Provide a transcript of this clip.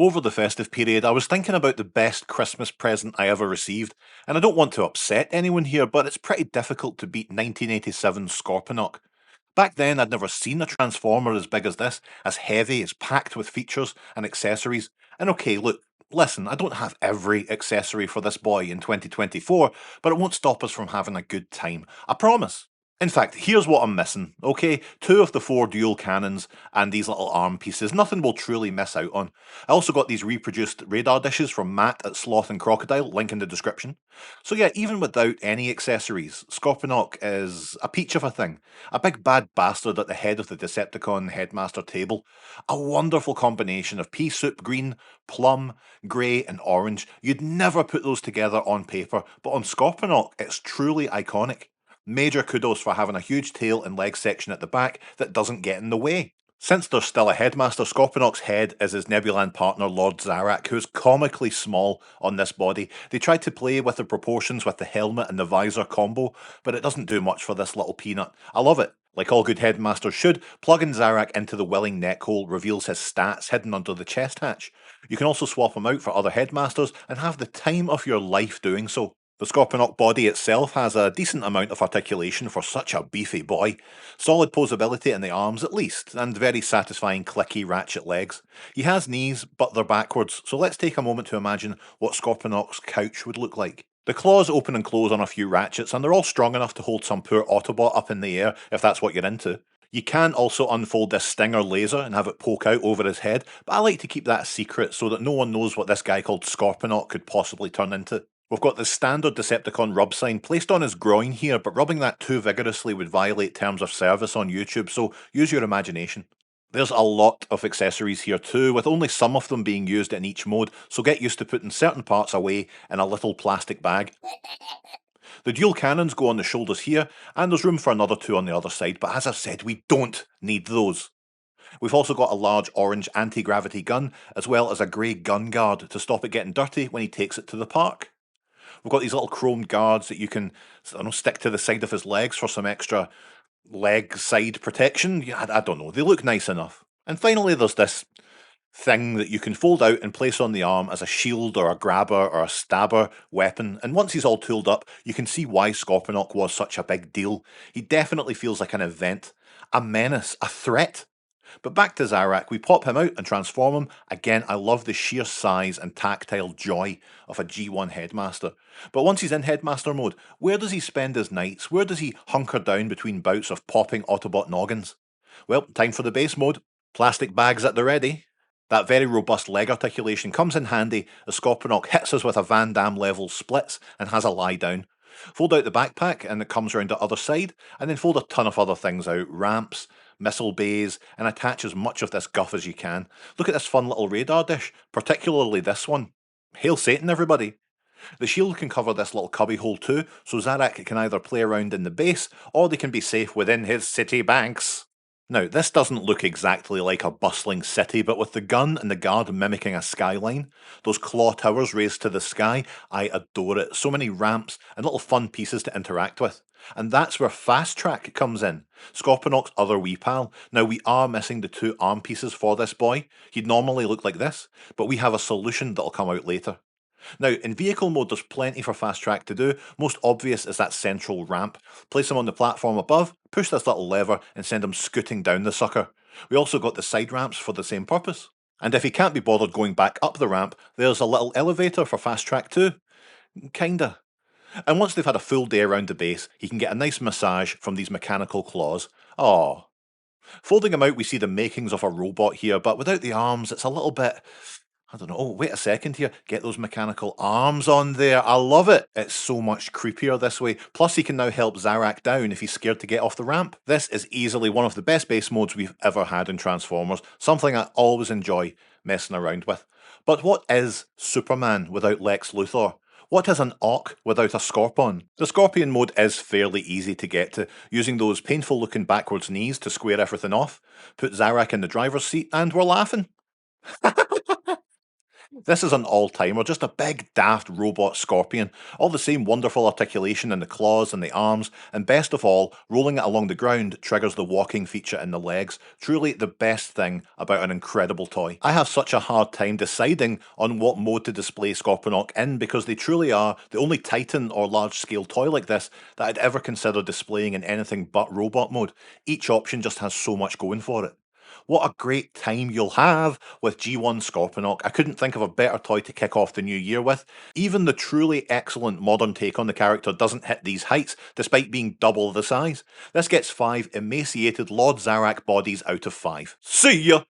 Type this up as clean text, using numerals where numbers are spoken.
Over the festive period, I was thinking about the best Christmas present I ever received, and I don't want to upset anyone here, but it's pretty difficult to beat 1987's Scorponok. Back then, I'd never seen a Transformer as big as this, as heavy, as packed with features and accessories. And okay, look, listen, I don't have every accessory for this boy in 2024, but it won't stop us from having a good time. I promise. In fact, here's what I'm missing, okay? Two of the four dual cannons and these little arm pieces, nothing we'll truly miss out on. I also got these reproduced radar dishes from Matt at Sloth and Crocodile, link in the description. So yeah, even without any accessories, Scorponok is a peach of a thing. A big bad bastard at the head of the Decepticon headmaster table. A wonderful combination of pea soup green, plum, grey and orange. You'd never put those together on paper, but on Scorponok it's truly iconic. Major kudos for having a huge tail and leg section at the back that doesn't get in the way. Since there's still a headmaster, Scorponok's head is his Nebulan partner Lord Zarak, who's comically small on this body. They tried to play with the proportions with the helmet and the visor combo, but it doesn't do much for this little peanut. I love it. Like all good headmasters should, plugging Zarak into the willing neck hole reveals his stats hidden under the chest hatch. You can also swap him out for other headmasters and have the time of your life doing so. The Scorponok body itself has a decent amount of articulation for such a beefy boy, solid posability in the arms at least, and very satisfying clicky ratchet legs. He has knees, but they're backwards, so let's take a moment to imagine what Scorponok's couch would look like. The claws open and close on a few ratchets, and they're all strong enough to hold some poor Autobot up in the air if that's what you're into. You can also unfold this Stinger laser and have it poke out over his head, but I like to keep that a secret so that no one knows what this guy called Scorponok could possibly turn into. We've got the standard Decepticon rub sign placed on his groin here, but rubbing that too vigorously would violate terms of service on YouTube, so use your imagination. There's a lot of accessories here too, with only some of them being used in each mode, so get used to putting certain parts away in a little plastic bag. The dual cannons go on the shoulders here, and there's room for another two on the other side, but as I've said, we don't need those. We've also got a large orange anti-gravity gun, as well as a grey gun guard to stop it getting dirty when he takes it to the park. We've got these little chromed guards that you can, I don't know, stick to the side of his legs for some extra leg side protection. Yeah, I don't know. They look nice enough. And finally, there's this thing that you can fold out and place on the arm as a shield or a grabber or a stabber weapon. And once he's all tooled up, you can see why Scorponok was such a big deal. He definitely feels like an event, a menace, a threat. But back to Zarak, we pop him out and transform him. Again, I love the sheer size and tactile joy of a G1 Headmaster. But once he's in Headmaster mode, where does he spend his nights? Where does he hunker down between bouts of popping Autobot noggins? Well, time for the base mode. Plastic bags at the ready. That very robust leg articulation comes in handy as Scorponok hits us with a Van Damme level splits and has a lie down. Fold out the backpack and it comes around the other side, and then fold a ton of other things out, ramps, missile bays, and attach as much of this guff as you can. Look at this fun little radar dish, particularly this one. Hail Satan, everybody! The shield can cover this little cubby hole too, so Zarak can either play around in the base, or they can be safe within his city banks. Now, this doesn't look exactly like a bustling city, but with the gun and the guard mimicking a skyline, those claw towers raised to the sky, I adore it. So many ramps and little fun pieces to interact with. And that's where Fast Track comes in, Scorponok's other wee pal. Now, we are missing the two arm pieces for this boy. He'd normally look like this, but we have a solution that'll come out later. Now, in vehicle mode, there's plenty for Fast Track to do. Most obvious is that central ramp. Place him on the platform above, push this little lever, and send him scooting down the sucker. We also got the side ramps for the same purpose. And if he can't be bothered going back up the ramp, there's a little elevator for Fast Track too. Kinda. And once they've had a full day around the base, he can get a nice massage from these mechanical claws. Aww. Folding him out, we see the makings of a robot here, but without the arms, it's a little bit, I don't know. Oh, wait a second here. Get those mechanical arms on there. I love it. It's so much creepier this way. Plus, he can now help Zarak down if he's scared to get off the ramp. This is easily one of the best base modes we've ever had in Transformers. Something I always enjoy messing around with. But what is Superman without Lex Luthor? What is an Ock without a Scorpion? The Scorpion mode is fairly easy to get to, using those painful looking backwards knees to square everything off. Put Zarak in the driver's seat and we're laughing. This is an all-timer, just a big daft robot scorpion. All the same wonderful articulation in the claws and the arms, and best of all, rolling it along the ground triggers the walking feature in the legs. Truly the best thing about an incredible toy. I have such a hard time deciding on what mode to display Scorponok in because they truly are the only Titan or large-scale toy like this that I'd ever consider displaying in anything but robot mode. Each option just has so much going for it. What a great time you'll have with G1 Scorponok. I couldn't think of a better toy to kick off the new year with. Even the truly excellent modern take on the character doesn't hit these heights, despite being double the size. This gets 5 emaciated Lord Zarak bodies out of 5. See ya!